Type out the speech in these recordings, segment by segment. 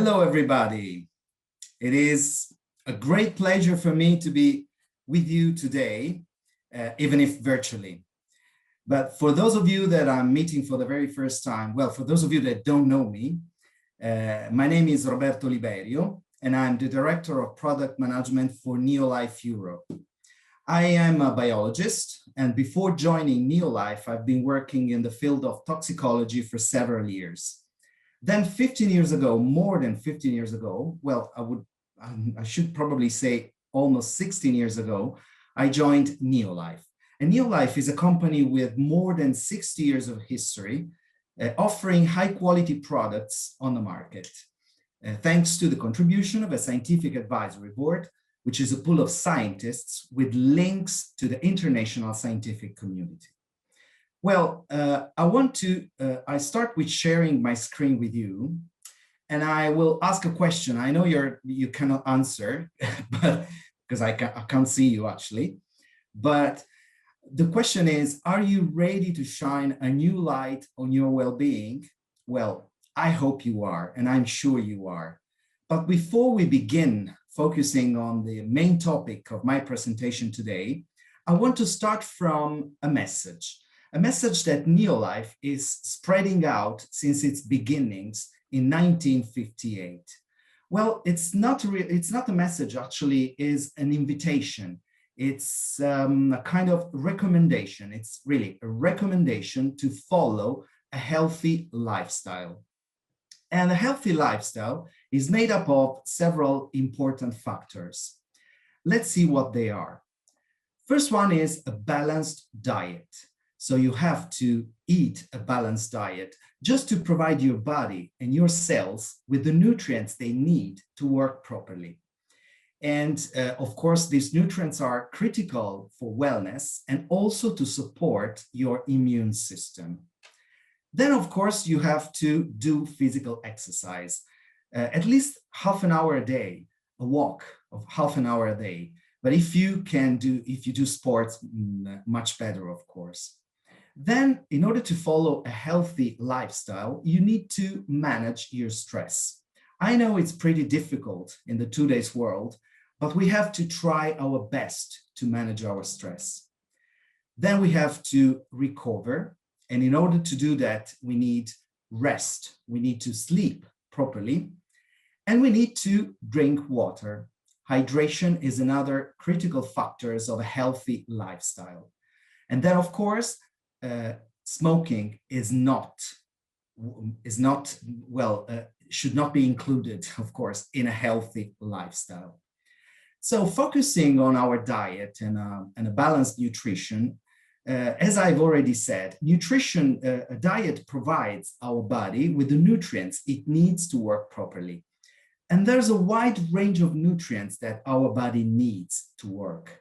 Hello, everybody. It is a great pleasure for me to be with you today, even if virtually. But for those of you that I'm meeting for the very first time, well, for those of you that don't know me, my name is Roberto Liberio, and I'm the Director of Product Management for NeoLife Europe. I am a biologist, and before joining NeoLife, I've been working in the field of toxicology for several years. Then 15 years ago, more than 15 years ago, well, I should probably say almost 16 years ago, I joined NeoLife. And NeoLife is a company with more than 60 years of history, offering high quality products on the market, thanks to the contribution of a scientific advisory board, which is a pool of scientists with links to the international scientific community. Well, I start with sharing my screen with you, and I will ask a question. I know you cannot answer, but because I can't see you actually, but the question is, are you ready to shine a new light on your well-being? Well, I hope you are, and I'm sure you are. But before we begin focusing on the main topic of my presentation today, I want to start from a message that NeoLife is spreading out since its beginnings in 1958. Well, it's not a message, actually, is an invitation. It's a kind of recommendation. It's really a recommendation to follow a healthy lifestyle. And a healthy lifestyle is made up of several important factors. Let's see what they are. First one is a balanced diet. So you have to eat a balanced diet just to provide your body and your cells with the nutrients they need to work properly. And of course, these nutrients are critical for wellness and also to support your immune system. Then, of course, you have to do physical exercise, at least half an hour a day, a walk of half an hour a day. But if you do sports, much better, of course. Then, in order to follow a healthy lifestyle, you need to manage your stress. I know it's pretty difficult in the today's world, but we have to try our best to manage our stress. Then we have to recover. And in order to do that, we need rest. We need to sleep properly. And we need to drink water. Hydration is another critical factor of a healthy lifestyle. And then, of course, smoking should not be included, of course, in a healthy lifestyle. So focusing on our diet and a balanced nutrition, as I've already said, a diet provides our body with the nutrients it needs to work properly. And there's a wide range of nutrients that our body needs to work.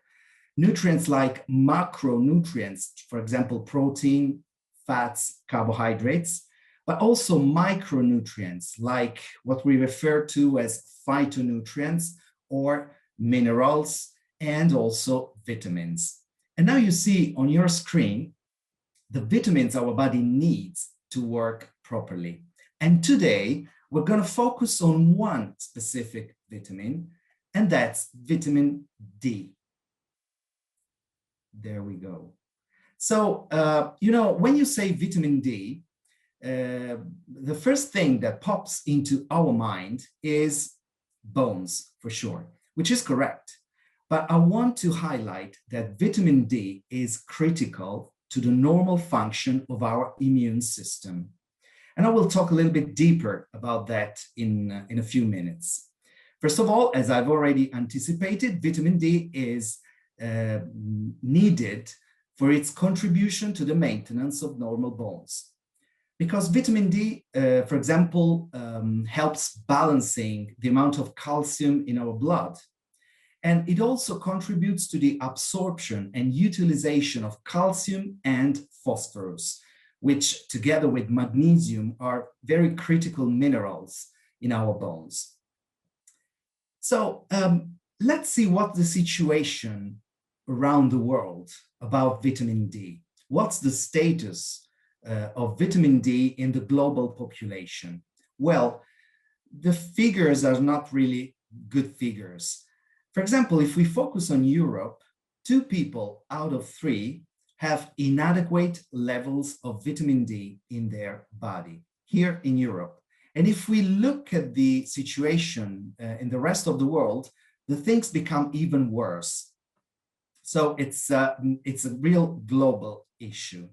Nutrients like macronutrients, for example, protein, fats, carbohydrates, but also micronutrients like what we refer to as phytonutrients or minerals, and also vitamins. And now you see on your screen the vitamins our body needs to work properly. And today we're going to focus on one specific vitamin, and that's vitamin D. There we go. So, when you say vitamin D, the first thing that pops into our mind is bones, for sure, which is correct. But I want to highlight that vitamin D is critical to the normal function of our immune system. And I will talk a little bit deeper about that in a few minutes. First of all, as I've already anticipated, vitamin D is needed for its contribution to the maintenance of normal bones. Because vitamin D, for example, helps balancing the amount of calcium in our blood. And it also contributes to the absorption and utilization of calcium and phosphorus, which together with magnesium are very critical minerals in our bones. So let's see what the situation around the world about vitamin D. What's the status of vitamin D in the global population? Well, the figures are not really good figures. For example, if we focus on Europe, 2 people out of 3 have inadequate levels of vitamin D in their body here in Europe. And if we look at the situation in the rest of the world, the things become even worse. So it's a real global issue.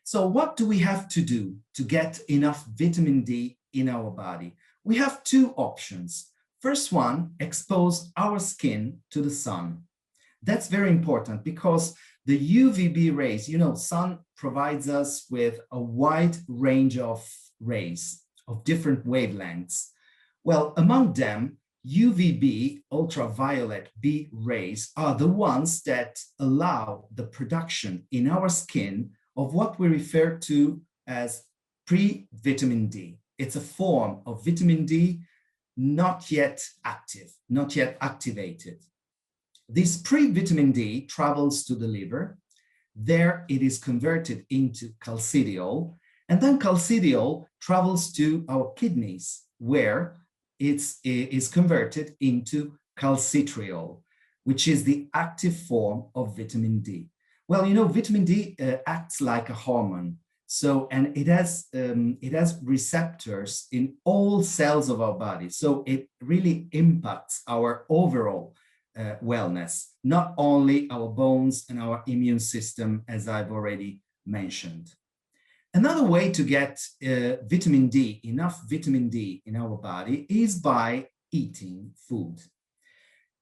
So what do we have to do to get enough vitamin D in our body? We have 2 options. First one, expose our skin to the sun. That's very important because the UVB rays, sun provides us with a wide range of rays of different wavelengths. Well, among them, UVB, ultraviolet B rays, are the ones that allow the production in our skin of what we refer to as pre-vitamin D. It's a form of vitamin D not yet active, not yet activated. This pre-vitamin D travels to the liver. There it is converted into calcidiol, and then calcidiol travels to our kidneys, where it is converted into calcitriol, which is the active form of vitamin D. Well, vitamin D acts like a hormone. So, and it has receptors in all cells of our body. So it really impacts our overall wellness, not only our bones and our immune system, as I've already mentioned. Another way to get vitamin D, enough vitamin D in our body, is by eating food.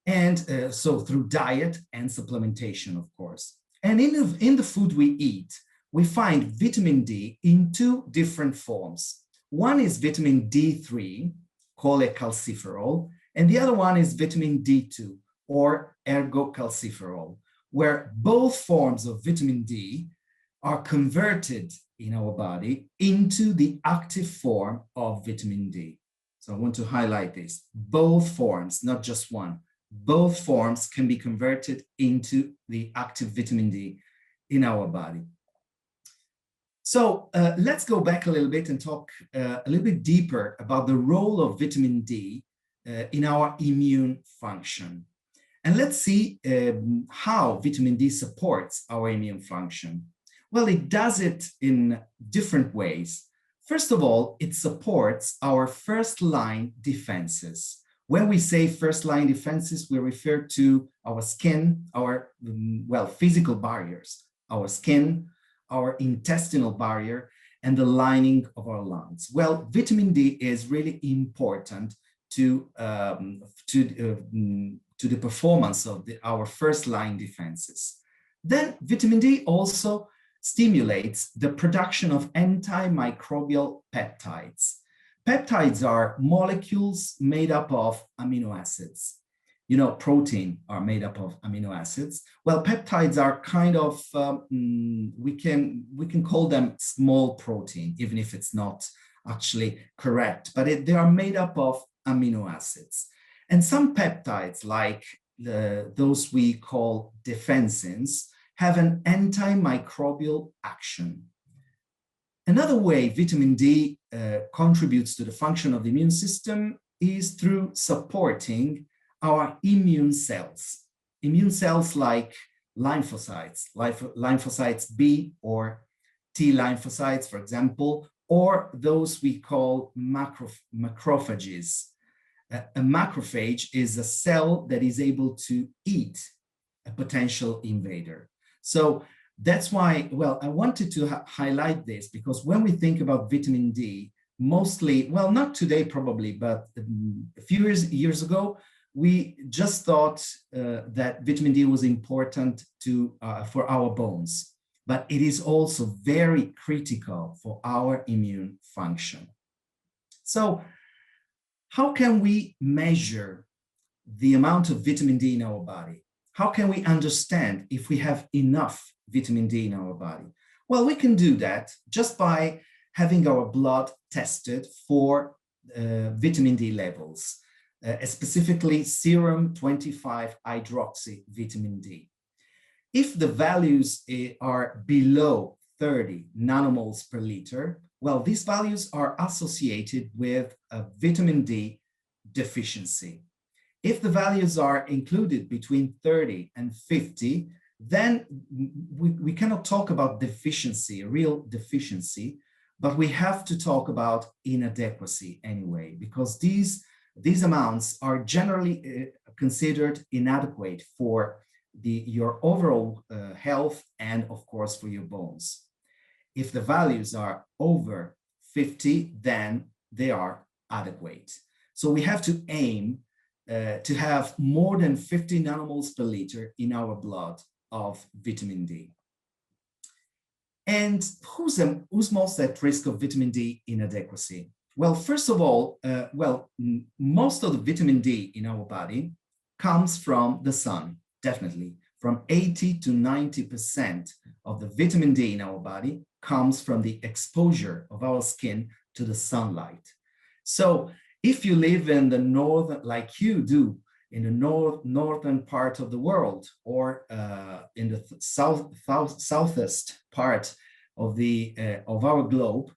And so through diet and supplementation, of course. And in the food we eat, we find vitamin D in 2 different forms. One is vitamin D3, called calciferol, and the other one is vitamin D2, or ergocalciferol, where both forms of vitamin D are converted in our body into the active form of vitamin D. So I want to highlight this. Both forms, not just one, both forms can be converted into the active vitamin D in our body. So let's go back a little bit and talk a little bit deeper about the role of vitamin D in our immune function. And let's see how vitamin D supports our immune function. Well, it does it in different ways. First of all, it supports our first-line defenses. When we say first-line defenses, we refer to our skin, our, physical barriers, our skin, our intestinal barrier, and the lining of our lungs. Well, vitamin D is really important to the performance of our first-line defenses. Then vitamin D also stimulates the production of antimicrobial peptides. Peptides are molecules made up of amino acids. Protein are made up of amino acids. Well, peptides are kind of, we can call them small protein, even if it's not actually correct, but they are made up of amino acids. And some peptides, like those we call defensins, have an antimicrobial action. Another way vitamin D contributes to the function of the immune system is through supporting our immune cells. Immune cells like lymphocytes, lymphocytes B or T lymphocytes, for example, or those we call macrophages. A macrophage is a cell that is able to eat a potential invader. So that's why, I wanted to highlight this, because when we think about vitamin D, mostly, not today probably, but a few years ago, we just thought that vitamin D was important for our bones, but it is also very critical for our immune function. So how can we measure the amount of vitamin D in our body? How can we understand if we have enough vitamin D in our body? Well, we can do that just by having our blood tested for vitamin D levels, specifically serum 25-hydroxy vitamin D. If the values are below 30 nanomoles per liter, well, these values are associated with a vitamin D deficiency. If the values are included between 30 and 50, then we cannot talk about deficiency, a real deficiency, but we have to talk about inadequacy anyway, because these amounts are generally considered inadequate for your overall health and, of course, for your bones. If the values are over 50, then they are adequate. So we have to aim to have more than 50 nanomoles per liter in our blood of vitamin D. And who's most at risk of vitamin D inadequacy? Well, first of all, most of the vitamin D in our body comes from the sun, definitely. From 80 to 90% of the vitamin D in our body comes from the exposure of our skin to the sunlight. So if you live in the northern, like you do, in the northern part of the world, or in the southeast part of our globe,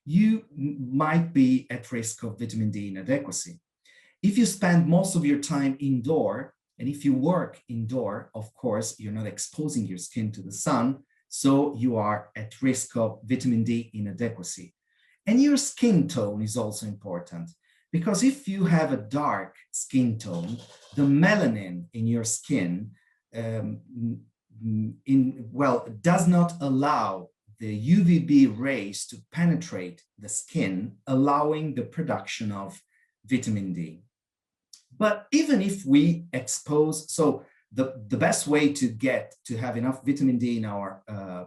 you might be at risk of vitamin D inadequacy. If you spend most of your time indoor, and if you work indoor, of course, you're not exposing your skin to the sun, so you are at risk of vitamin D inadequacy. And your skin tone is also important, because if you have a dark skin tone, the melanin in your skin does not allow the UVB rays to penetrate the skin, allowing the production of vitamin D. But even if we expose, so the best way to have enough vitamin D in our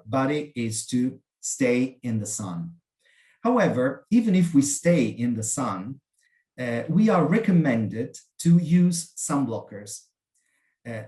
body is to stay in the sun. However, even if we stay in the sun, we are recommended to use sun blockers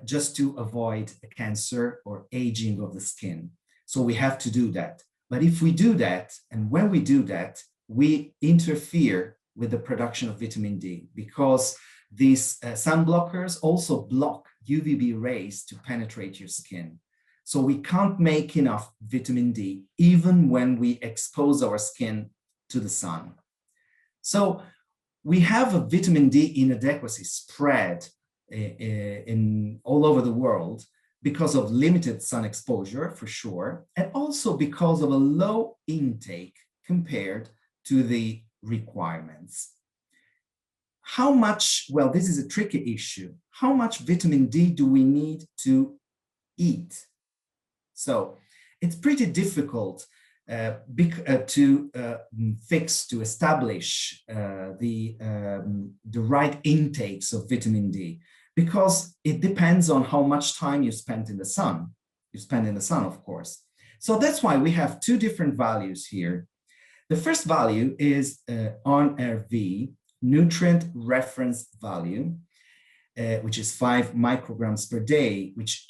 just to avoid cancer or aging of the skin. So we have to do that. But if we do that, and when we do that, we interfere with the production of vitamin D, because these sun blockers also block UVB rays to penetrate your skin. So we can't make enough vitamin D even when we expose our skin to the sun. So we have a vitamin D inadequacy spread in all over the world because of limited sun exposure, for sure, and also because of a low intake compared to the requirements. How much, well, this is a tricky issue. How much vitamin D do we need to eat? So it's pretty difficult to establish the right intakes of vitamin D, because it depends on how much time you spend in the sun. Of course. So that's why we have two different values here. The first value is NRV, nutrient reference value, which is 5 micrograms per day, which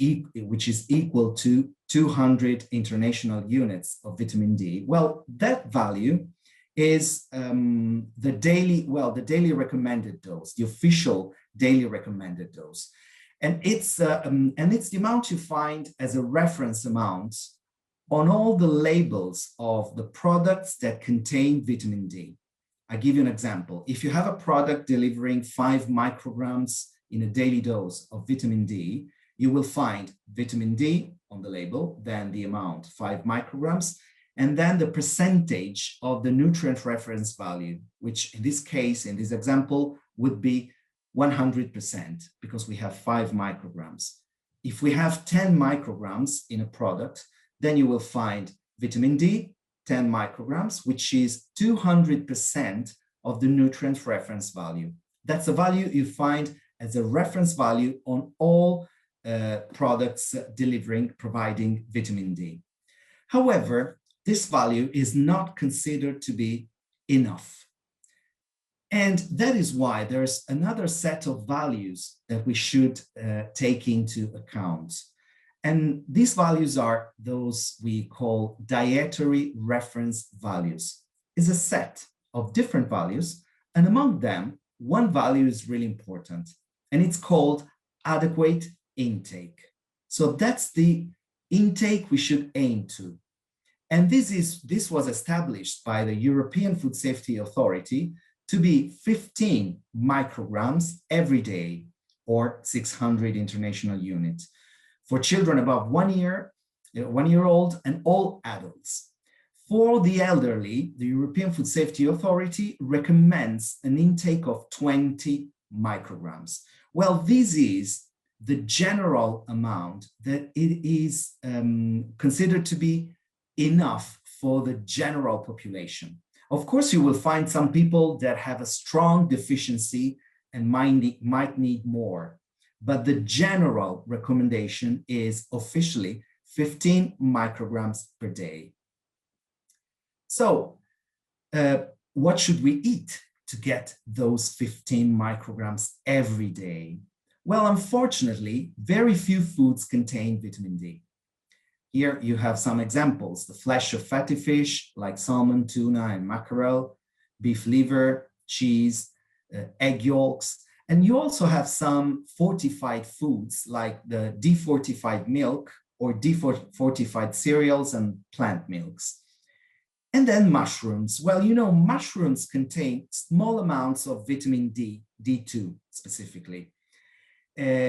is equal to 200 international units of vitamin D. Well, that value is the daily recommended dose, the official daily recommended dose. And it's the amount you find as a reference amount on all the labels of the products that contain vitamin D. I give you an example. If you have a product delivering 5 micrograms in a daily dose of vitamin D, you will find vitamin D on the label, then the amount, 5 micrograms, and then the percentage of the nutrient reference value, which in this case, in this example, would be 100%, because we have 5 micrograms. If we have 10 micrograms in a product, then you will find vitamin D, 10 micrograms, which is 200% of the nutrient reference value. That's a value you find as a reference value on all products providing vitamin D. However, this value is not considered to be enough. And that is why there's another set of values that we should take into account. And these values are those we call dietary reference values. It's a set of different values, and among them, one value is really important, and it's called adequate intake. So that's the intake we should aim to. And this was established by the European Food Safety Authority to be 15 micrograms every day, or 600 international units, for children above 1 year, 1 year old, and all adults. For the elderly, the European Food Safety Authority recommends an intake of 20 micrograms. Well, this is the general amount that it is considered to be enough for the general population. Of course, you will find some people that have a strong deficiency and might need more, but the general recommendation is officially 15 micrograms per day. So what should we eat to get those 15 micrograms every day? Well, unfortunately, very few foods contain vitamin D. Here you have some examples: the flesh of fatty fish like salmon, tuna, and mackerel, beef liver, cheese, egg yolks. And you also have some fortified foods like the defortified milk or defortified cereals and plant milks. And then mushrooms. Well, you know, mushrooms contain small amounts of vitamin D, D2 specifically.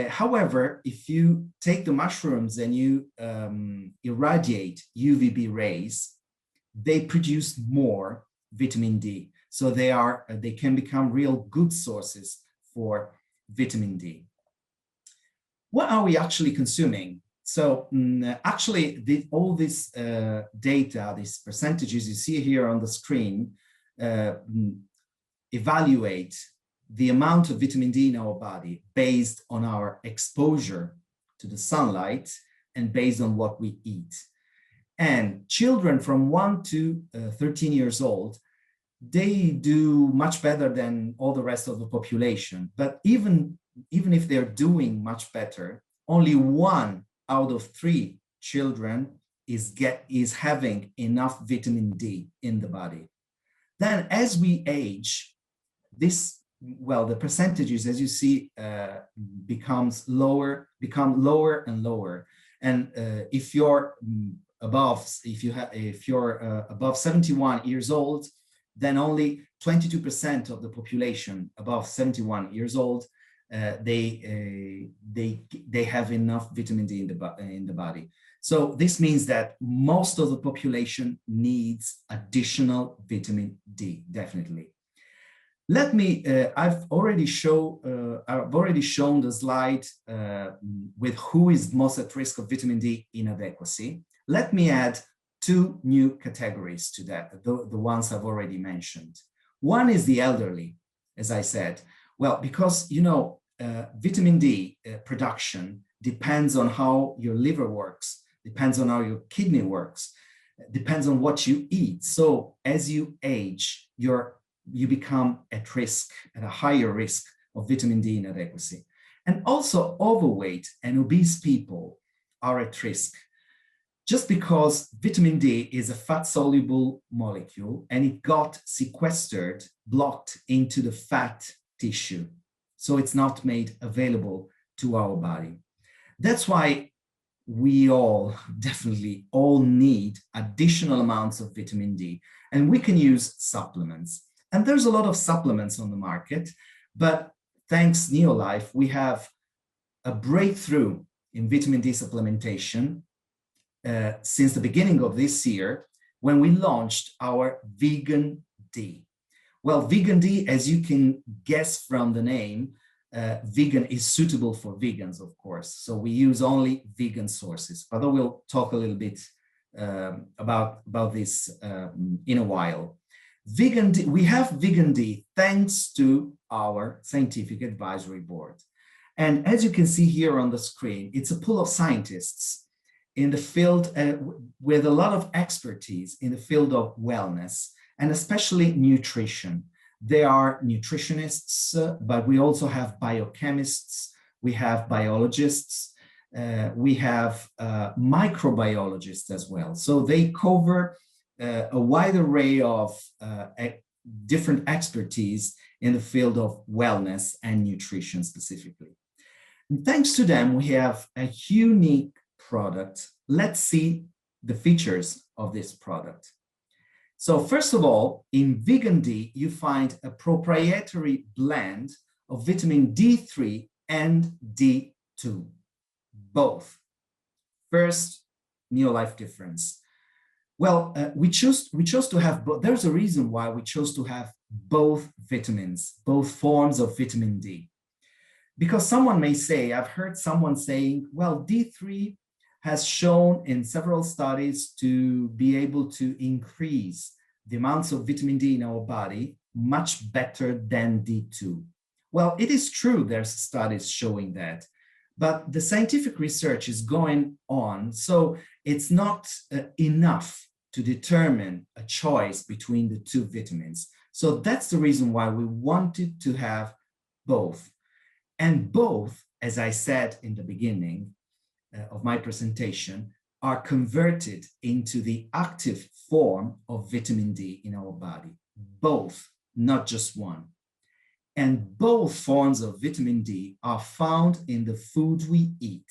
However, if you take the mushrooms and you irradiate UVB rays, they produce more vitamin D. So they can become real good sources for vitamin D. What are we actually consuming? So actually, all this data, these percentages you see here on the screen, evaluate the amount of vitamin D in our body based on our exposure to the sunlight and based on what we eat. And children from 1 to 13 years old, they do much better than all the rest of the population. But even if they're doing much better, only 1 out of 3 children is having enough vitamin D in the body. Then as we age, the percentages, as you see, become lower and lower. And if you're above 71 years old, then only 22% of the population above 71 years old they have enough vitamin D in the body. So this means that most of the population needs additional vitamin D, definitely. Let me, I've already shown the slide with who is most at risk of vitamin D inadequacy. Let me add 2 new categories to that, the ones I've already mentioned. One is the elderly, as I said. Well, because, you know, vitamin D production depends on how your liver works, depends on how your kidney works, depends on what you eat. So as you age, you become at risk, at a higher risk of vitamin D inadequacy. And also overweight and obese people are at risk, just because vitamin D is a fat-soluble molecule and it got sequestered, blocked into the fat tissue. So it's not made available to our body. That's why we all, definitely all need additional amounts of vitamin D, and we can use supplements. And there's a lot of supplements on the market, but thanks NeoLife, we have a breakthrough in vitamin D supplementation since the beginning of this year, when we launched our Vegan D. Well, Vegan D, as you can guess from the name, vegan is suitable for vegans, of course. So we use only vegan sources, although we'll talk a little bit about this in a while. Vegan D, we have Vegan D thanks to our scientific advisory board. And as you can see here on the screen, it's a pool of scientists in the field with a lot of expertise in the field of wellness and especially nutrition. They are nutritionists, but we also have biochemists, we have biologists, we have microbiologists as well. So they cover a wide array of different expertise in the field of wellness and nutrition specifically. And thanks to them, we have a unique product. Let's see the features of this product. So first of all, in Vegan D, you find a proprietary blend of vitamin D3 and D2, both. First, NeoLife difference. Well, we chose to have both. There's a reason why we chose to have both vitamins, both forms of vitamin D. Because someone may say, I've heard someone saying, well, D3 has shown in several studies to be able to increase the amounts of vitamin D in our body much better than D2. Well, it is true there's studies showing that, but the scientific research is going on, so it's not enough to determine a choice between the two vitamins. So that's the reason why we wanted to have both. And both, as I said in the beginning of my presentation, are converted into the active form of vitamin D in our body. Both, not just one. And both forms of vitamin D are found in the food we eat.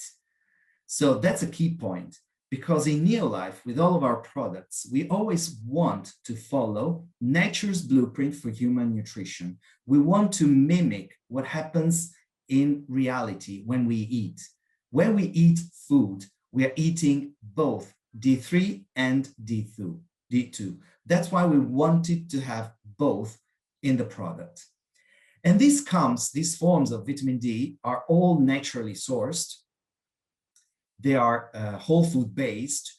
So that's a key point, because in NeoLife, with all of our products, we always want to follow nature's blueprint for human nutrition. We want to mimic what happens in reality when we eat. When we eat food, we are eating both D3 and D2. That's why we wanted to have both in the product. And these forms of vitamin D are all naturally sourced. They are whole food based,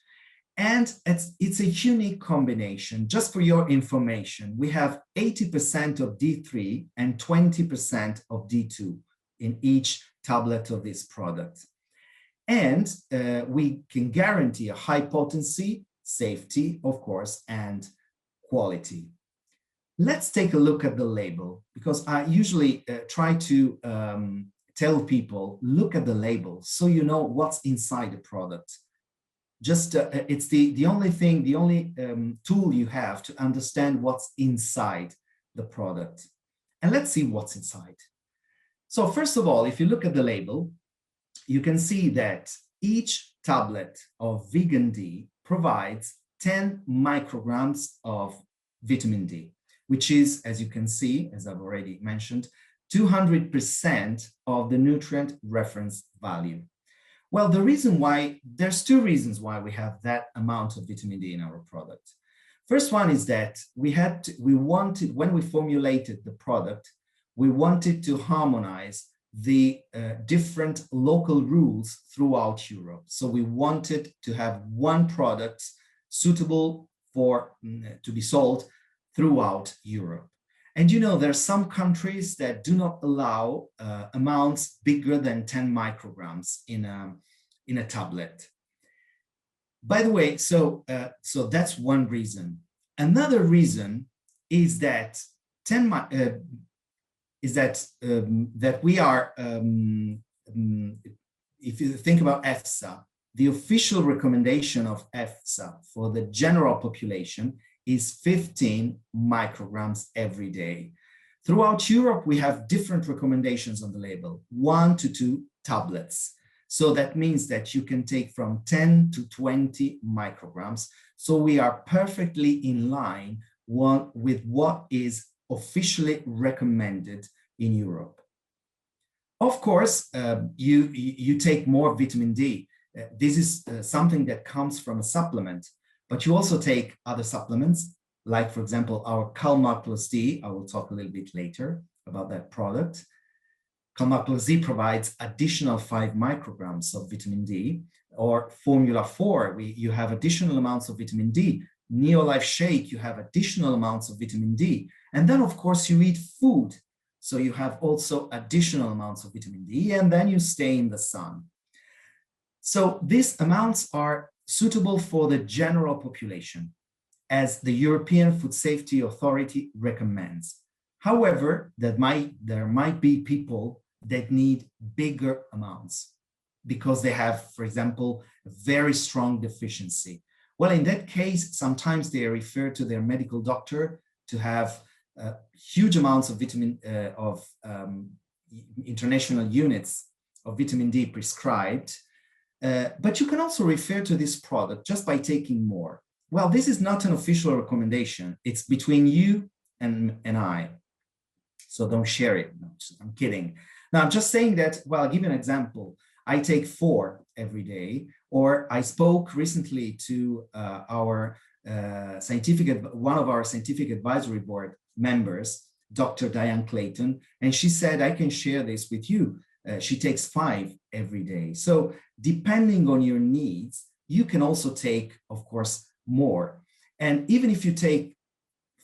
and it's a unique combination. Just for your information, we have 80% of D3 and 20% of D2 in each tablet of this product. And we can guarantee a high potency, safety, of course, and quality. Let's take a look at the label, because I usually try to tell people, look at the label so you know what's inside the product. Just it's the only tool you have to understand what's inside the product. And let's see what's inside. So first of all, if you look at the label, you can see that each tablet of Vegan D provides 10 micrograms of vitamin D, which is, as you can see, as I've already mentioned, 200% of the nutrient reference value. Well, there's two reasons why we have that amount of vitamin D in our product. First one is that when we formulated the product, we wanted to harmonize the different local rules throughout Europe. So we wanted to have one product suitable to be sold throughout Europe. And there are some countries that do not allow amounts bigger than 10 micrograms in a tablet. By the way, so that's one reason. Another reason is that that we are, if you think about EFSA, the official recommendation of EFSA for the general population is 15 micrograms every day. Throughout Europe, we have different recommendations on the label, 1 to 2 tablets. So that means that you can take from 10 to 20 micrograms. So we are perfectly in line with what is officially recommended in Europe. Of course, you take more vitamin D. This is something that comes from a supplement, but you also take other supplements, like, for example, our Calmar Plus D. I will talk a little bit later about that product. Calmar Plus D provides additional 5 micrograms of vitamin D, or Formula 4, you have additional amounts of vitamin D. NeoLife Shake, you have additional amounts of vitamin D. And then, of course, you eat food. So you have also additional amounts of vitamin D, and then you stay in the sun. So these amounts are suitable for the general population, as the European Food Safety Authority recommends. However, there might be people that need bigger amounts because they have, for example, a very strong deficiency. Well, in that case, sometimes they refer to their medical doctor to have huge amounts of international units of vitamin D prescribed. But you can also refer to this product just by taking more. well, this is not an official recommendation. It's between you and I. So don't share it. No, I'm kidding. Now, I'm just saying that, well, I'll give you an example. I take 4 every day, or I spoke recently to one of our scientific advisory board members, Dr. Diane Clayton, and she said, I can share this with you. She takes 5 every day. So depending on your needs, you can also take, of course, more. And even if you take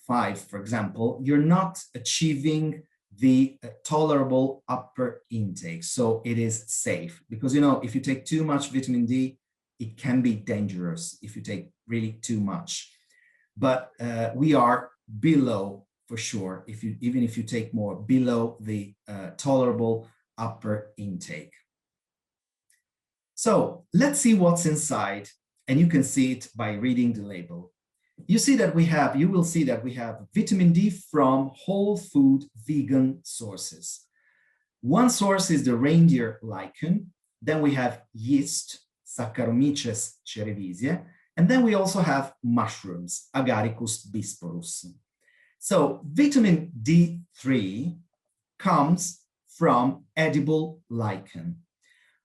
5, for example, you're not achieving the tolerable upper intake. So it is safe because, you know, if you take too much vitamin D, it can be dangerous if you take really too much. But we are below, for sure, even if you take more, below the tolerable upper intake. So let's see what's inside, and you can see it by reading the label. You will see that we have vitamin D from whole food vegan sources. One source is the reindeer lichen, then we have yeast, Saccharomyces cerevisiae, and then we also have mushrooms, Agaricus bisporus. So vitamin D3 comes from edible lichen.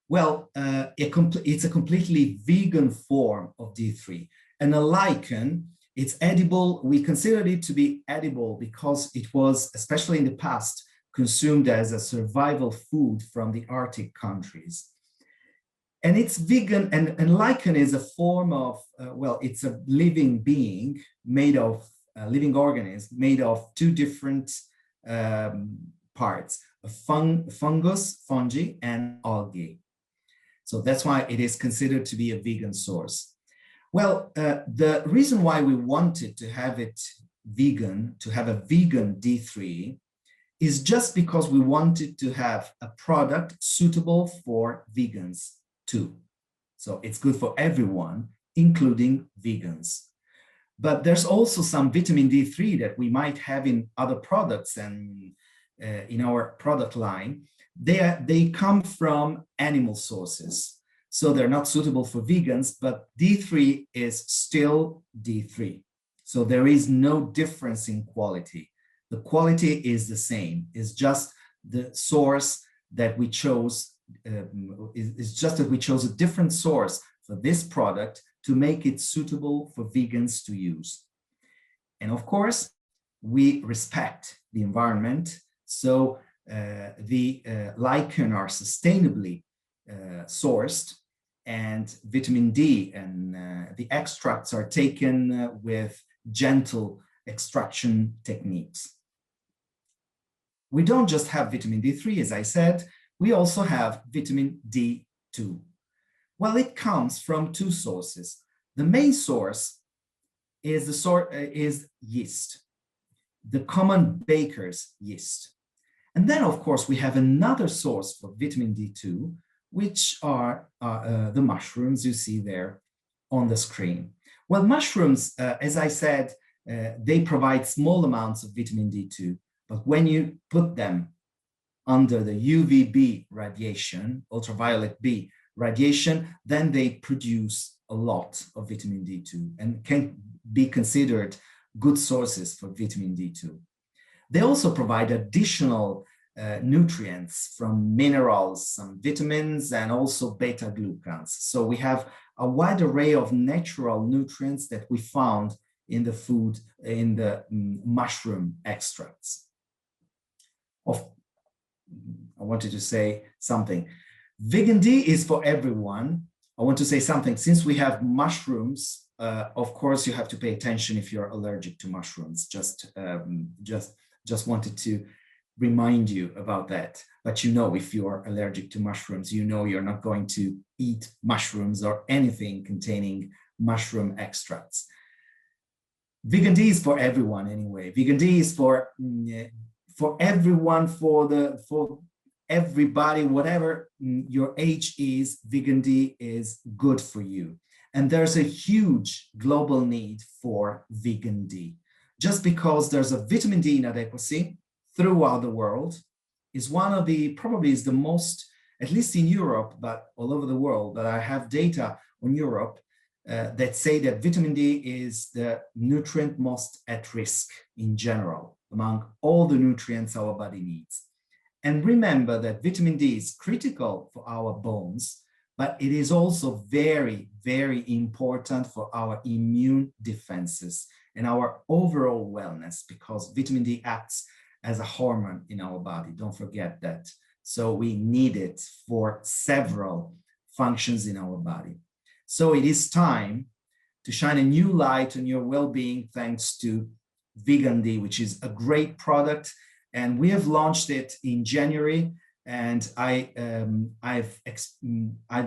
Well, it's a completely vegan form of D3. And a lichen, it's edible. We consider it to be edible because it was, especially in the past, consumed as a survival food from the Arctic countries. And it's vegan, and lichen is a form of, it's a living being made of, living organism made of 2 different parts, a fungus, fungi, and algae. So that's why it is considered to be a vegan source. Well, the reason why we wanted to have it vegan, to have a vegan D3, is just because we wanted to have a product suitable for vegans too. So it's good for everyone, including vegans. But there's also some vitamin D3 that we might have in other products and in our product line. They come from animal sources. So they're not suitable for vegans, but D3 is still D3. So there is no difference in quality. The quality is the same. It's just the source that we chose. It's just that we chose a different source for this product to make it suitable for vegans to use. And of course, we respect the environment. So the lichen are sustainably sourced, and vitamin D and the extracts are taken with gentle extraction techniques. We don't just have vitamin D3, as I said, we also have vitamin D2. Well, it comes from 2 sources. The main source is yeast, the common baker's yeast. And then, of course, we have another source for vitamin D2, which are the mushrooms you see there on the screen. Well, mushrooms, as I said, they provide small amounts of vitamin D2, but when you put them under the UVB radiation, ultraviolet B radiation, then they produce a lot of vitamin D2 and can be considered good sources for vitamin D2. They also provide additional nutrients from minerals, some vitamins, and also beta-glucans. So we have a wide array of natural nutrients that we found in the food, in the mushroom extracts. I wanted to say something. Vegan D is for everyone. I want to say something. Since we have mushrooms, of course, you have to pay attention if you're allergic to mushrooms. Just wanted to remind you about that. But you know, if you're allergic to mushrooms, you know you're not going to eat mushrooms or anything containing mushroom extracts. Vegan D is for everyone anyway. Vegan D is for everyone, for everybody, whatever your age is, vegan D is good for you. And there's a huge global need for vegan D. Just because there's a vitamin D inadequacy throughout the world is one of the, probably is the most, at least in Europe, but all over the world, but I have data on Europe, that say that vitamin D is the nutrient most at risk in general among all the nutrients our body needs. And remember that vitamin D is critical for our bones, but it is also very, very important for our immune defenses and our overall wellness, because vitamin D acts as a hormone in our body. Don't forget that. So we need it for several functions in our body. So it is time to shine a new light on your well-being thanks to Vegan D, which is a great product. And we have launched it in January. And I've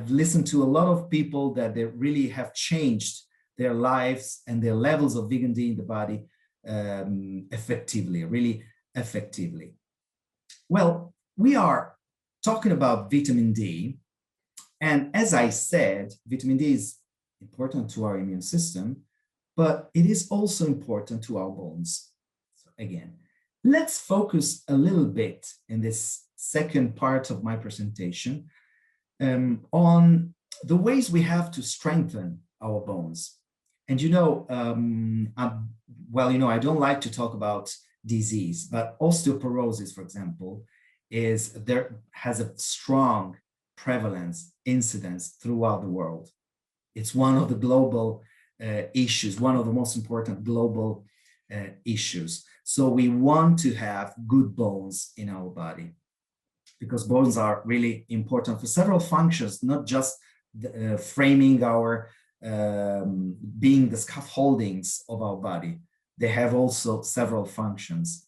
listened to a lot of people that they really have changed their lives and their levels of Vegan D in the body effectively, really effectively. Well, we are talking about vitamin D. And as I said, vitamin D is important to our immune system, but it is also important to our bones. So again, let's focus a little bit in this second part of my presentation on the ways we have to strengthen our bones. And I don't like to talk about disease, but osteoporosis, for example, has a strong prevalence, incidence throughout the world. It's one of the global issues, one of the most important global issues. So we want to have good bones in our body, because bones are really important for several functions, not just framing our being the scaffoldings of our body. They have also several functions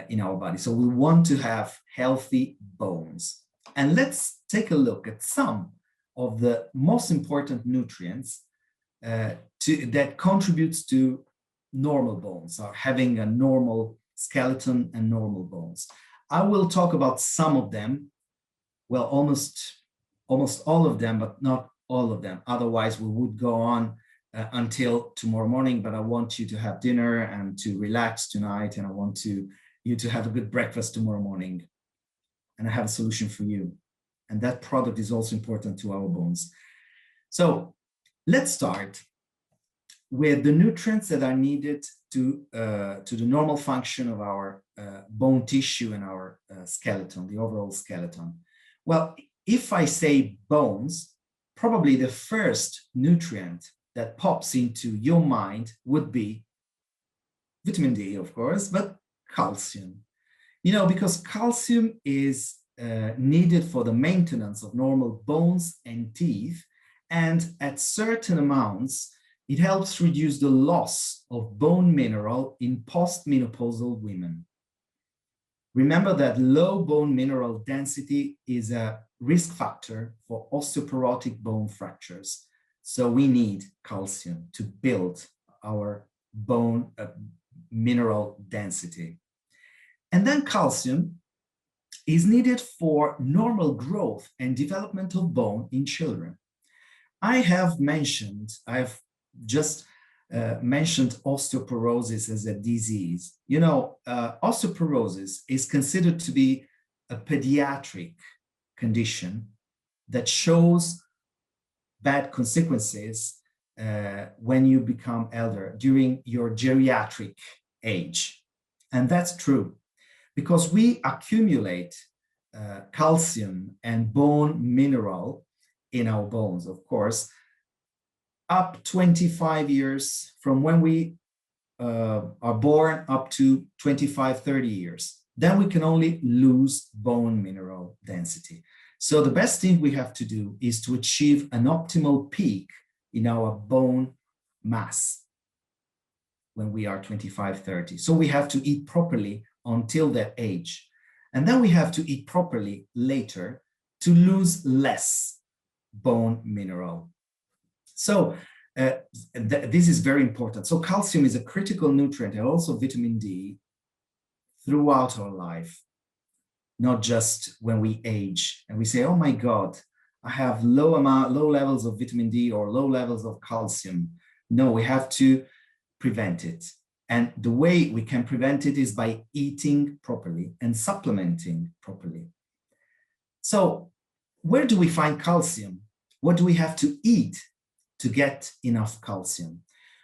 in our body. So we want to have healthy bones. And let's take a look at some of the most important nutrients that contributes to normal bones, or having a normal skeleton and normal bones. I will talk about some of them, well, almost all of them, but not all of them. Otherwise, we would go on until tomorrow morning, but I want you to have dinner and to relax tonight, and I want you to have a good breakfast tomorrow morning. And I have a solution for you. And that product is also important to our bones. So let's start with the nutrients that are needed to the normal function of our bone tissue and our skeleton, the overall skeleton. Well, if I say bones, probably the first nutrient that pops into your mind would be vitamin D, of course, but calcium. Because calcium is needed for the maintenance of normal bones and teeth, and at certain amounts, it helps reduce the loss of bone mineral in postmenopausal women. Remember that low bone mineral density is a risk factor for osteoporotic bone fractures. So we need calcium to build our bone mineral density. And then calcium is needed for normal growth and development of bone in children. I have just mentioned osteoporosis as a disease. Osteoporosis is considered to be a pediatric condition that shows bad consequences when you become elder, during your geriatric age. And that's true, because we accumulate calcium and bone mineral in our bones, of course, up 25 years from when we are born up to 25, 30 years. Then we can only lose bone mineral density. So the best thing we have to do is to achieve an optimal peak in our bone mass when we are 25, 30. So we have to eat properly until that age. And then we have to eat properly later to lose less bone mineral. So this is very important. So calcium is a critical nutrient, and also vitamin D, throughout our life, not just when we age and we say, oh my God, I have low levels of vitamin D or low levels of calcium. No, we have to prevent it. And the way we can prevent it is by eating properly and supplementing properly. So where do we find calcium? What do we have to eat to get enough calcium?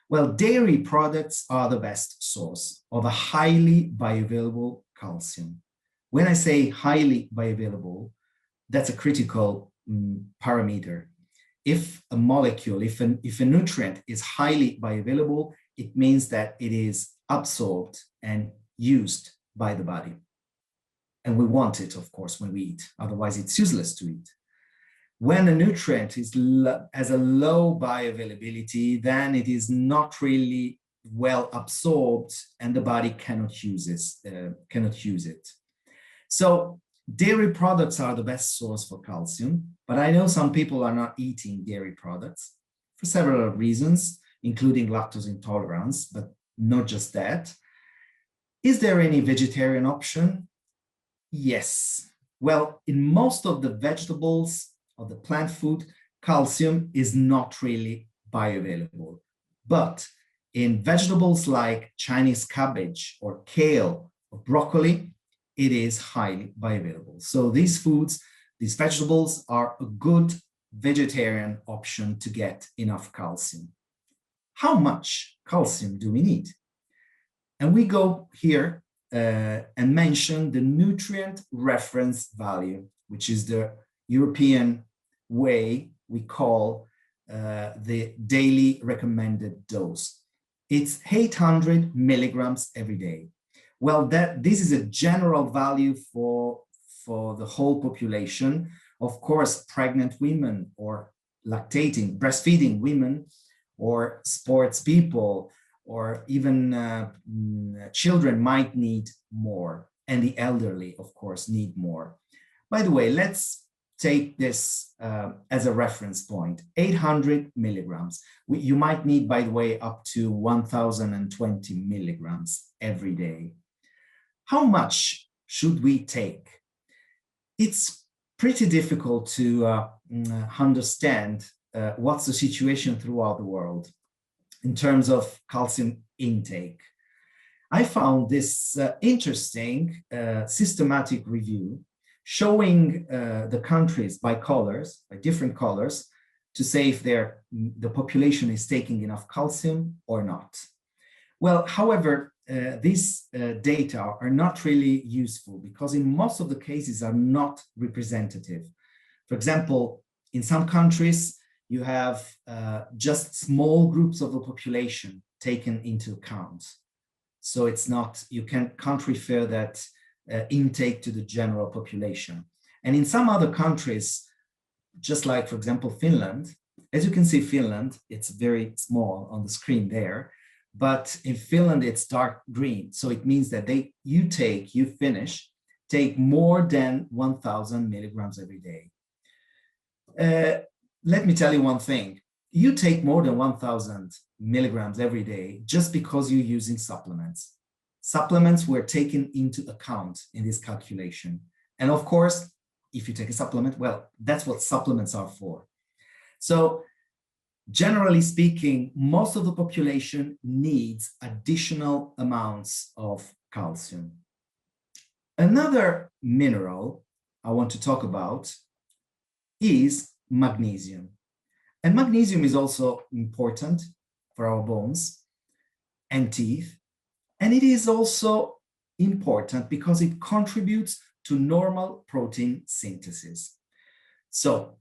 Well, dairy products are the best source of a highly bioavailable calcium. When I say highly bioavailable, that's a critical parameter. If a molecule, if a nutrient is highly bioavailable, it means that it is absorbed and used by the body. And we want it, of course, when we eat. Otherwise, it's useless to eat. When a nutrient has a low bioavailability, then it is not really well absorbed and the body cannot use it. So dairy products are the best source for calcium, but I know some people are not eating dairy products for several reasons, including lactose intolerance, but not just that. Is there any vegetarian option? Yes. Well, in most of the vegetables of the plant food, calcium is not really bioavailable. But in vegetables like Chinese cabbage or kale or broccoli, it is highly bioavailable. So these foods, these vegetables are a good vegetarian option to get enough calcium. How much calcium do we need? And we go here and mention the nutrient reference value, which is the European way we call the daily recommended dose. It's 800 milligrams every day. Well, this is a general value for the whole population. Of course, pregnant women or lactating, breastfeeding women or sports people or even children might need more. And the elderly, of course, need more. By the way, let's take this as a reference point, 800 milligrams. You might need, by the way, up to 1,020 milligrams every day. How much should we take? It's pretty difficult to understand what's the situation throughout the world in terms of calcium intake. I found this interesting systematic review showing the countries by colors, by different colors, to say if the population is taking enough calcium or not. Well, however, these data are not really useful because in most of the cases are not representative. For example, in some countries, you have just small groups of the population taken into account. So it's not, you can't refer that intake to the general population. And in some other countries, just like, for example, Finland, as you can see, Finland, it's very small on the screen there, but in Finland, it's dark green. So it means that you take more than 1,000 milligrams every day. Let me tell you one thing. You take more than 1,000 milligrams every day just because you're using supplements. Supplements were taken into account in this calculation. And of course, if you take a supplement, well, that's what supplements are for. So generally speaking, most of the population needs additional amounts of calcium. Another mineral I want to talk about is magnesium. And magnesium is also important for our bones and teeth. And it is also important because it contributes to normal protein synthesis. So,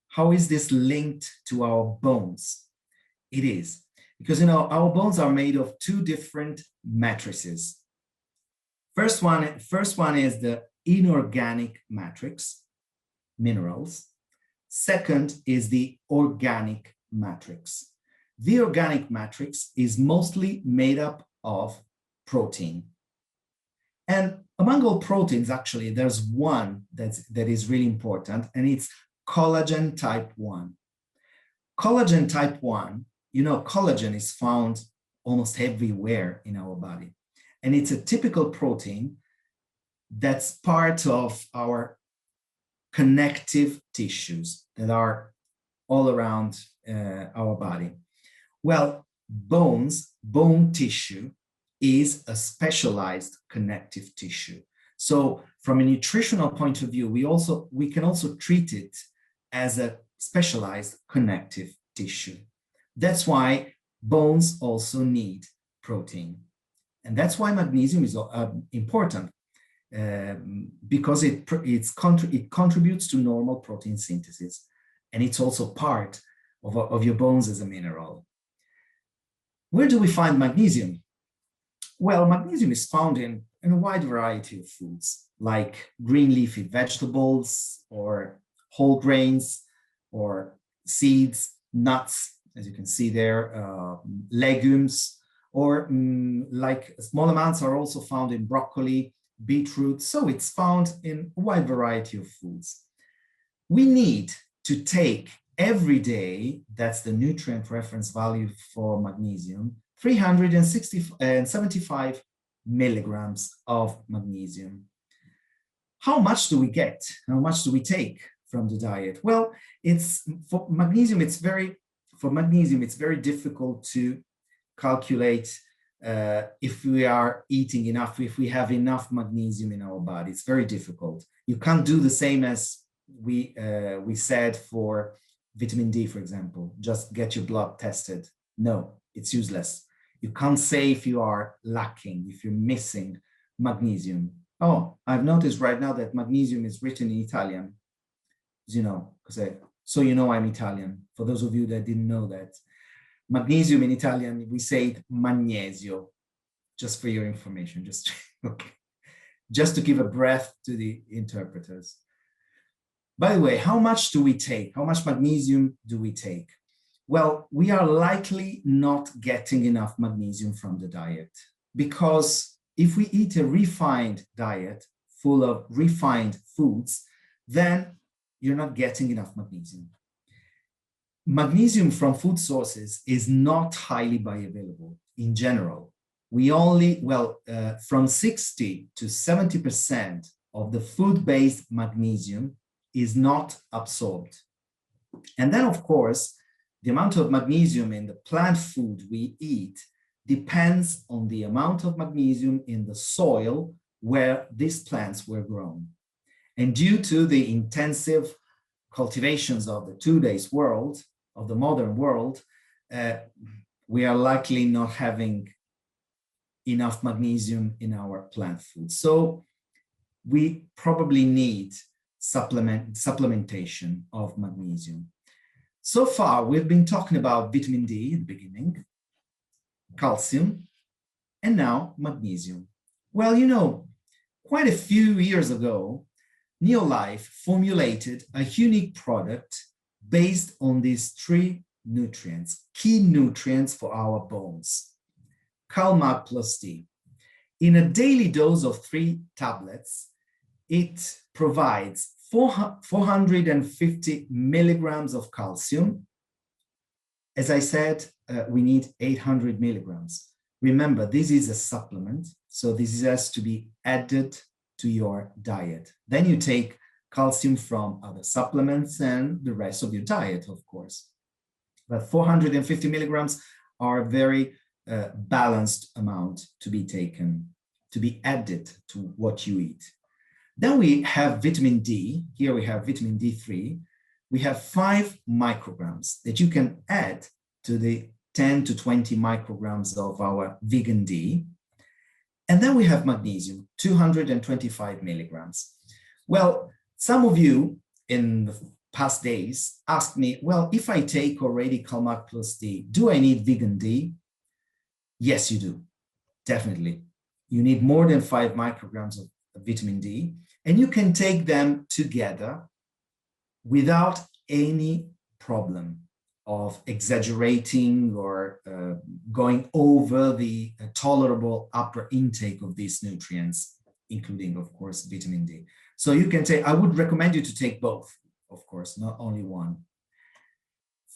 how is this linked to our bones? It is because, our bones are made of two different matrices. First one is the inorganic matrix, minerals. Second is the organic matrix. The organic matrix is mostly made up of protein. And among all proteins, actually, there's one that is really important, and it's collagen type 1. Collagen type 1, collagen is found almost everywhere in our body. And it's a typical protein that's part of our connective tissues that are all around our body. Well, bone tissue is a specialized connective tissue. So from a nutritional point of view, we can also treat it as a specialized connective tissue. That's why bones also need protein. And that's why magnesium is important, because it contributes to normal protein synthesis. And it's also part of your bones as a mineral. Where do we find magnesium? Well, magnesium is found in a wide variety of foods, like green leafy vegetables or whole grains or seeds, nuts, as you can see there, legumes, or like small amounts are also found in broccoli, beetroot. So it's found in a wide variety of foods. We need to take every day, that's the nutrient reference value for magnesium, 375 milligrams of magnesium. How much do we get? How much do we take from the diet? Well, for magnesium, it's very difficult to calculate if we are eating enough, if we have enough magnesium in our body. It's very difficult. You can't do the same as we said for vitamin D, for example. Just get your blood tested. No, it's useless. You can't say if you are lacking, if you're missing magnesium. Oh, I've noticed right now that magnesium is written in Italian. You know, so you know I'm Italian. For those of you that didn't know that, magnesium in Italian, we say it magnesio, just for your information, just to give a breath to the interpreters. By the way, how much do we take? How much magnesium do we take? Well, we are likely not getting enough magnesium from the diet, because if we eat a refined diet full of refined foods, then you're not getting enough magnesium. Magnesium from food sources is not highly bioavailable in general. We only, from 60 to 70% of the food-based magnesium is not absorbed. And then, of course, the amount of magnesium in the plant food we eat depends on the amount of magnesium in the soil where these plants were grown. And due to the intensive cultivations of the today's world, of the modern world, we are likely not having enough magnesium in our plant food. So we probably need supplementation of magnesium. So far, we've been talking about vitamin D in the beginning, calcium, and now magnesium. Well, you know, quite a few years ago, NeoLife formulated a unique product based on these three nutrients, key nutrients for our bones. CalMag plus D. In a daily dose of 3 tablets, it provides 450 milligrams of calcium. As I said, we need 800 milligrams. Remember, this is a supplement, so this has to be added to your diet. Then you take calcium from other supplements and the rest of your diet, of course. But 450 milligrams are a very balanced amount to be taken, to be added to what you eat. Then we have vitamin D. Here we have vitamin D3. We have 5 micrograms that you can add to the 10 to 20 micrograms of our vegan D. And then we have magnesium, 225 milligrams. Well, some of you in the past days asked me, well, if I take already CalMag plus D, do I need vegan D? Yes, you do, definitely. You need more than 5 micrograms of vitamin D, and you can take them together without any problem of exaggerating or going over the tolerable upper intake of these nutrients, including, of course, vitamin D. So you can take, I would recommend you to take both, of course, not only one.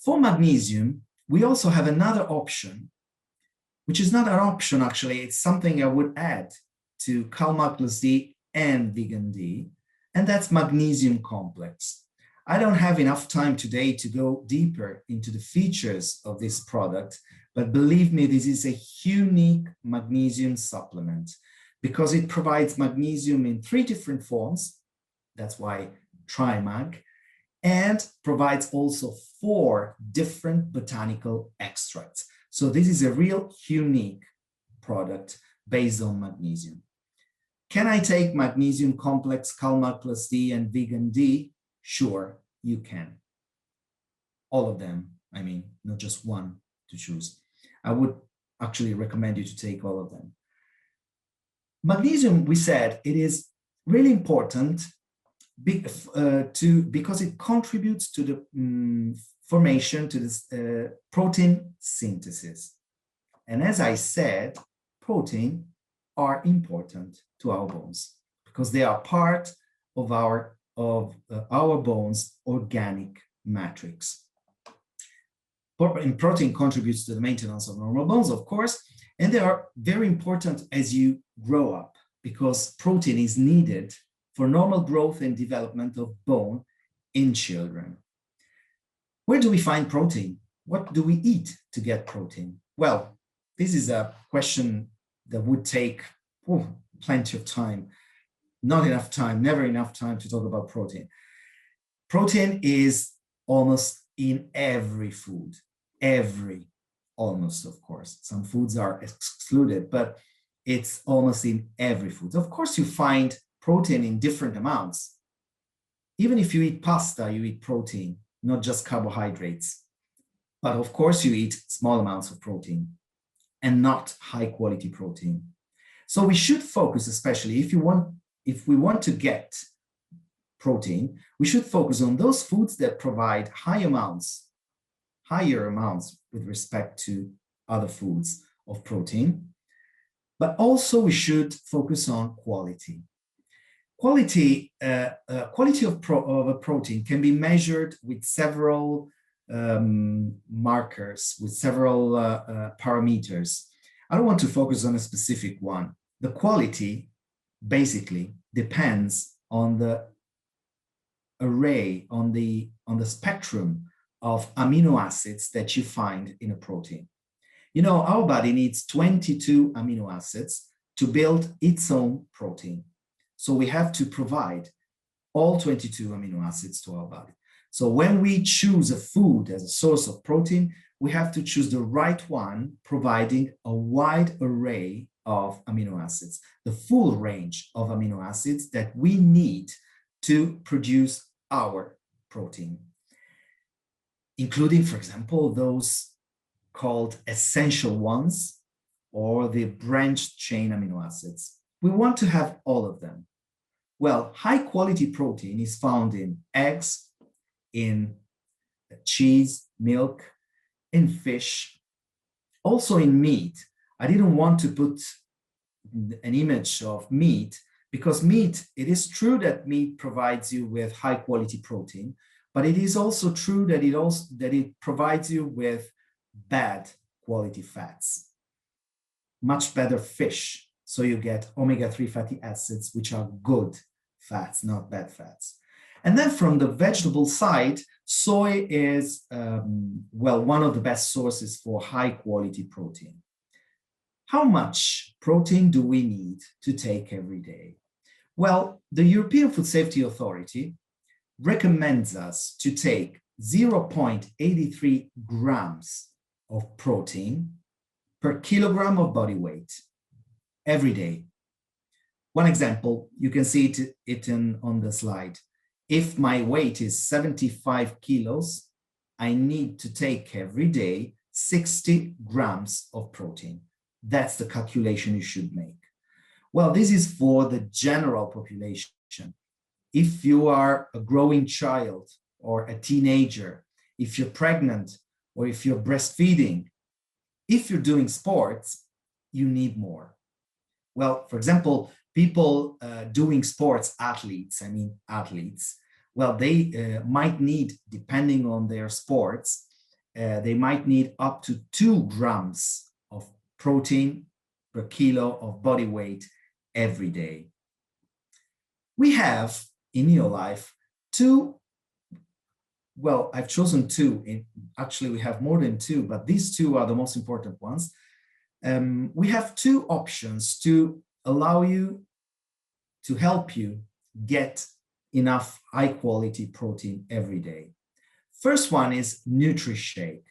For magnesium, we also have another option, which is not an option, actually. It's something I would add to CalMag plus D and vegan D, and that's Magnesium Complex. I don't have enough time today to go deeper into the features of this product, but believe me, this is a unique magnesium supplement because it provides magnesium in 3 different forms. That's why TriMag. and provides also 4 different botanical extracts. So this is a real unique product based on magnesium. Can I take Magnesium Complex, Calma Plus D, and Vegan D? Sure, you can. All of them, I mean, not just one to choose. I would actually recommend you to take all of them. Magnesium, we said, it is really important because it contributes to the formation, to this protein synthesis. And as I said, protein are important to our bones because they are part of our bones' organic matrix. And protein contributes to the maintenance of normal bones, of course, and they are very important as you grow up because protein is needed for normal growth and development of bone in children. Where do we find protein? What do we eat to get protein? Well, this is a question that would take plenty of time. Not enough time, never enough time to talk about protein. Protein is almost in every food, almost, of course. Some foods are excluded, but it's almost in every food. Of course, you find protein in different amounts. Even if you eat pasta, you eat protein, not just carbohydrates. But of course, you eat small amounts of protein and not high quality protein. So we should focus, especially if we want to get protein, we should focus on those foods that provide higher amounts with respect to other foods of protein. But also we should focus on quality. Quality of a protein can be measured with several markers, with several parameters. I don't want to focus on a specific one. The quality basically depends on the array, on the spectrum of amino acids that you find in a protein. You know, our body needs 22 amino acids to build its own protein. So we have to provide all 22 amino acids to our body. So when we choose a food as a source of protein, we have to choose the right one, providing a wide array of amino acids, the full range of amino acids that we need to produce our protein, including, for example, those called essential ones or the branched chain amino acids. We want to have all of them. Well, high quality protein is found in eggs, in cheese, milk, in fish, also in meat. I didn't want to put an image of meat because meat, it is true that meat provides you with high quality protein, but it is also true that it provides you with bad quality fats. Much better fish, so you get omega-3 fatty acids, which are good fats, not bad fats. And then from the vegetable side, soy is, one of the best sources for high quality protein. How much protein do we need to take every day? Well, the European Food Safety Authority recommends us to take 0.83 grams of protein per kilogram of body weight every day. One example, you can see it on the slide. If my weight is 75 kilos, I need to take every day 60 grams of protein. That's the calculation you should make. Well, this is for the general population. If you are a growing child or a teenager, if you're pregnant or if you're breastfeeding, if you're doing sports, you need more. Well, for example, people doing sports, athletes, well, they might need, depending on their sports, they might need up to 2 grams of protein per kilo of body weight every day. We have in NeoLife I've chosen 2. Actually, we have more than 2, but these 2 are the most important ones. We have 2 options to allow you, to help you get enough high-quality protein every day. First one is Nutrish Shake.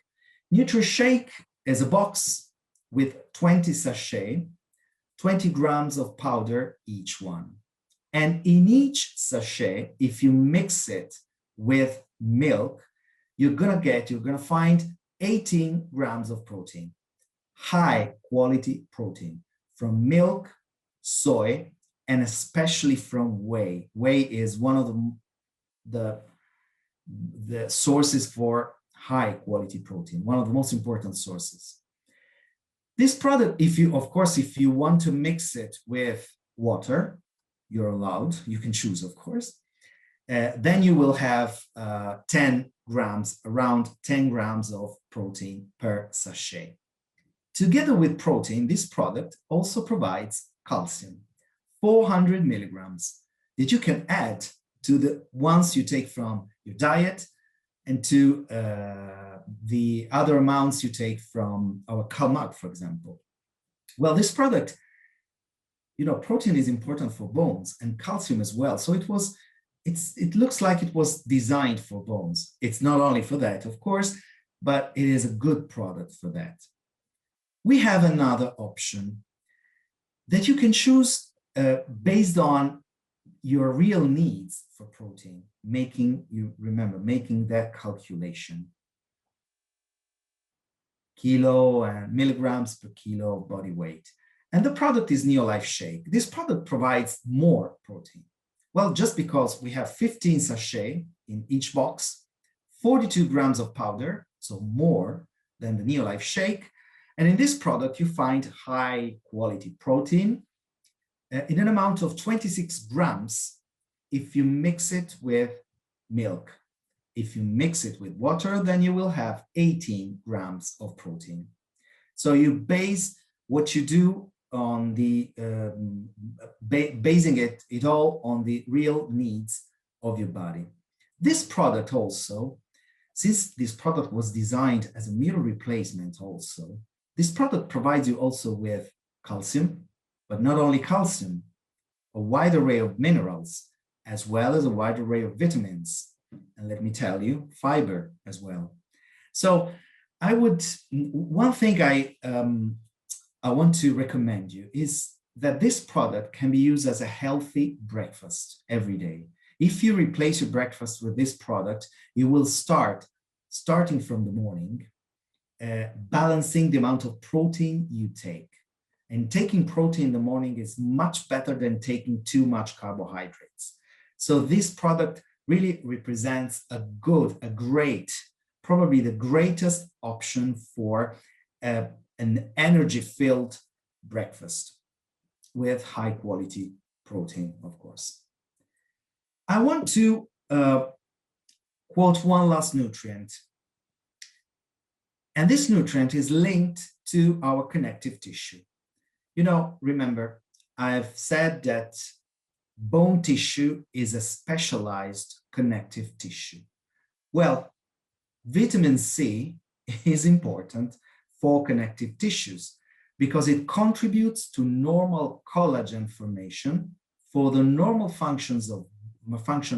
Nutrish Shake is a box with 20 sachets, 20 grams of powder each one. And in each sachet, if you mix it with milk, you're gonna find 18 grams of protein, high quality protein from milk, soy, and especially from whey. Whey is one of the sources for high quality protein, one of the most important sources. This product, if you want to mix it with water, you're allowed, you can choose, of course, then you will have 10 grams, around 10 grams of protein per sachet. Together with protein, this product also provides calcium, 400 milligrams, that you can add to the ones you take from your diet and to the other amounts you take from our CalMag, for example. Well, this product, protein is important for bones and calcium as well. So it looks like it was designed for bones. It's not only for that, of course, but it is a good product for that. We have another option that you can choose based on your real needs for protein, making that calculation. Kilo and milligrams per kilo of body weight. And the product is NeoLife Shake. This product provides more protein. Well, just because we have 15 sachets in each box, 42 grams of powder, so more than the NeoLife Shake. And in this product, you find high quality protein in an amount of 26 grams if you mix it with milk. If you mix it with water, then you will have 18 grams of protein. So you base what you do on the, basing it all on the real needs of your body. This product also, since this product was designed as a meal replacement also, this product provides you also with calcium, but not only calcium, a wide array of minerals, as well as a wide array of vitamins. And let me tell you, fiber as well. So one thing I want to recommend you is that this product can be used as a healthy breakfast every day. If you replace your breakfast with this product, you will starting from the morning, balancing the amount of protein you take. And taking protein in the morning is much better than taking too much carbohydrates. So this product really represents probably the greatest option for an energy-filled breakfast with high quality protein, of course. I want to quote one last nutrient. And this nutrient is linked to our connective tissue. Remember, I've said that bone tissue is a specialized connective tissue. Well, vitamin C is important for connective tissues because it contributes to normal collagen formation for the normal function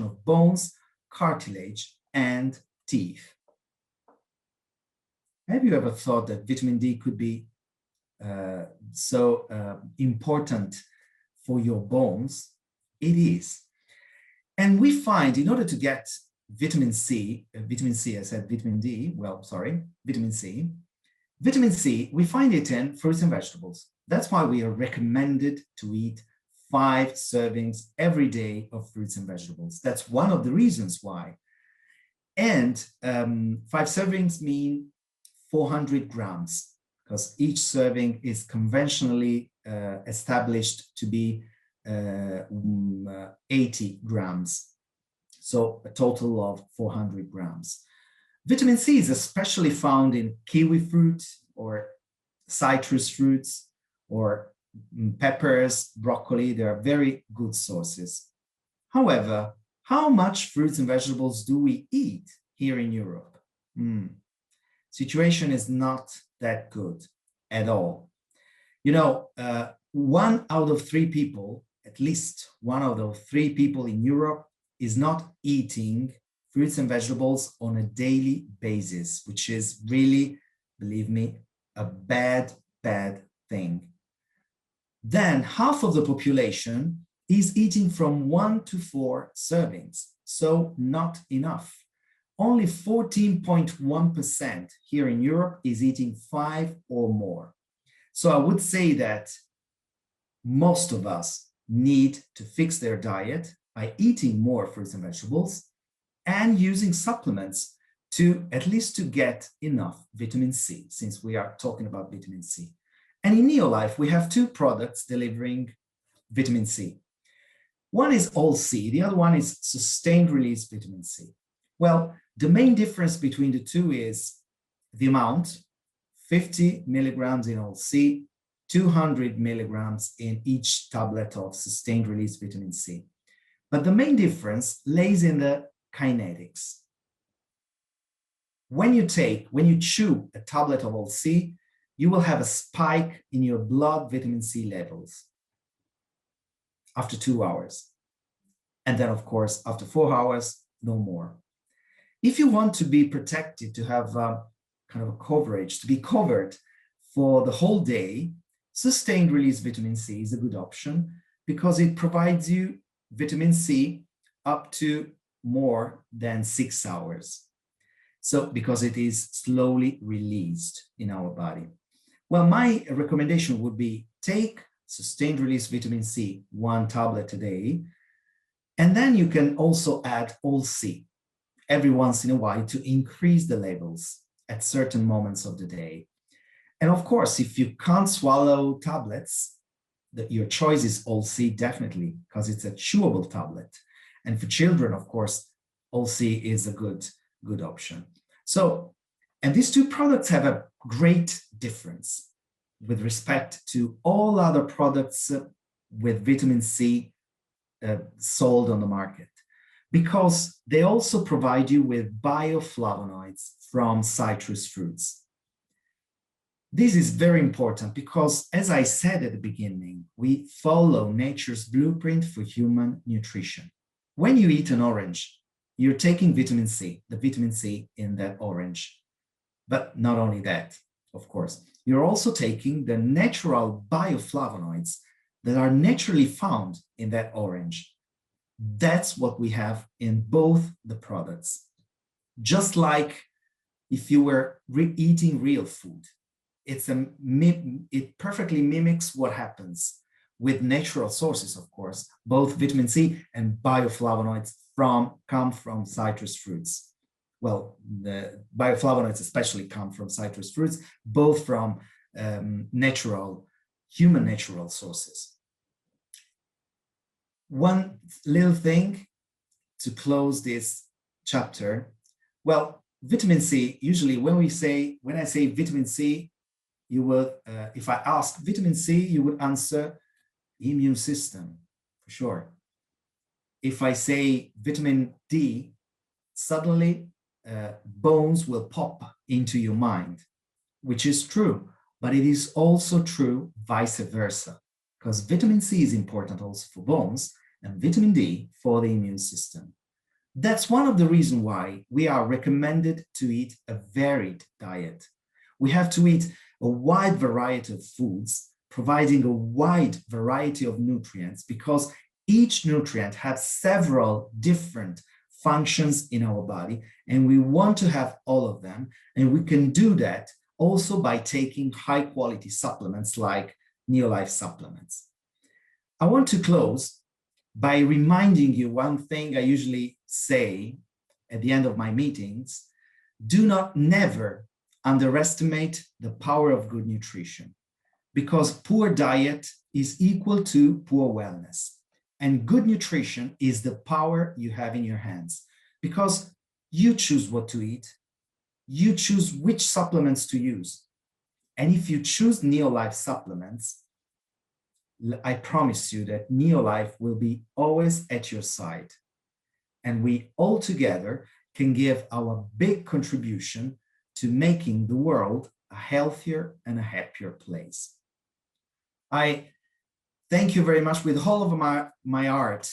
of bones, cartilage, and teeth. Have you ever thought that vitamin D could be so important for your bones? It is. And we find in order to get vitamin C, I said vitamin D, vitamin C, we find it in fruits and vegetables. That's why we are recommended to eat 5 servings every day of fruits and vegetables. That's one of the reasons why. And 5 servings mean 400 grams, because each serving is conventionally established to be 80 grams. So a total of 400 grams. Vitamin C is especially found in kiwi fruit or citrus fruits or peppers, broccoli. They are very good sources. However, how much fruits and vegetables do we eat here in Europe? Situation is not that good at all. 1 out of 3 people, at least 1 out of 3 people in Europe is not eating fruits and vegetables on a daily basis, which is really, believe me, a bad thing. Then half of the population is eating from 1 to 4 servings, so not enough. Only 14.1% here in Europe is eating 5 or more. So I would say that most of us need to fix their diet by eating more fruits and vegetables and using supplements to at least to get enough vitamin C, since we are talking about vitamin C. And in NeoLife, we have 2 products delivering vitamin C. One is All C, the other one is sustained release vitamin C. Well, the main difference between the two is the amount, 50 milligrams in All C, 200 milligrams in each tablet of sustained release vitamin C. But the main difference lays in the kinetics. When you chew a tablet of All C, you will have a spike in your blood vitamin C levels after 2 hours. And then, of course, after 4 hours, no more. If you want to be protected, to have kind of a coverage, to be covered for the whole day, sustained release vitamin C is a good option because it provides you vitamin C up to more than 6 hours. So because it is slowly released in our body. Well, my recommendation would be take sustained release vitamin C, 1 tablet a day, and then you can also add All C every once in a while to increase the levels at certain moments of the day. And of course, if you can't swallow tablets, your choice is All C definitely, because it's a chewable tablet. And for children, of course, All C is a good option. So, and these 2 products have a great difference with respect to all other products with vitamin C sold on the market, because they also provide you with bioflavonoids from citrus fruits. This is very important because, as I said at the beginning, we follow nature's blueprint for human nutrition. When you eat an orange, you're taking vitamin C, the vitamin C in that orange. But not only that, of course, you're also taking the natural bioflavonoids that are naturally found in that orange. That's what we have in both the products. Just like if you were eating real food, it perfectly mimics what happens with natural sources, of course. Both vitamin C and bioflavonoids come from citrus fruits. Well, the bioflavonoids especially come from citrus fruits, both from human natural sources. One little thing to close this chapter. Well, vitamin C, usually when I say vitamin C, you will, if I ask vitamin C, you would answer immune system, for sure. If I say vitamin D, suddenly bones will pop into your mind, which is true, but it is also true vice versa, because vitamin C is important also for bones and vitamin D for the immune system. That's one of the reasons why we are recommended to eat a varied diet. We have to eat a wide variety of foods, providing a wide variety of nutrients, because each nutrient has several different functions in our body, and we want to have all of them. And we can do that also by taking high quality supplements like NeoLife supplements. I want to close by reminding you one thing I usually say at the end of my meetings: do not never underestimate the power of good nutrition, because poor diet is equal to poor wellness. And good nutrition is the power you have in your hands, because you choose what to eat, you choose which supplements to use. And if you choose NeoLife supplements, I promise you that NeoLife will be always at your side. And we all together can give our big contribution to making the world a healthier and a happier place. I thank you very much with all of my heart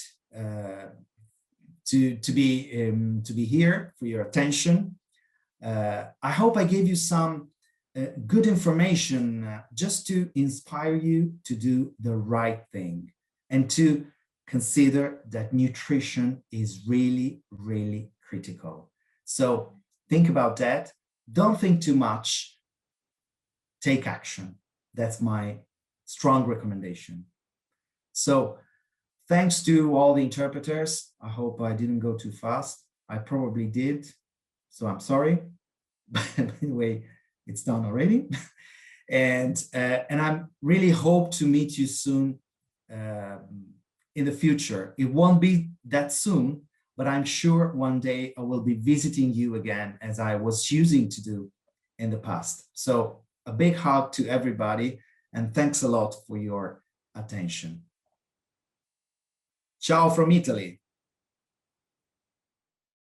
to be here, for your attention. I hope I gave you some good information just to inspire you to do the right thing and to consider that nutrition is really, really critical. So think about that. Don't think too much. Take action. That's my strong recommendation. So thanks to all the interpreters. I hope I didn't go too fast. I probably did, so I'm sorry. But anyway, it's done already. And I really hope to meet you soon in the future. It won't be that soon, but I'm sure one day I will be visiting you again, as I was choosing to do in the past. So a big hug to everybody, and thanks a lot for your attention. Ciao from Italy.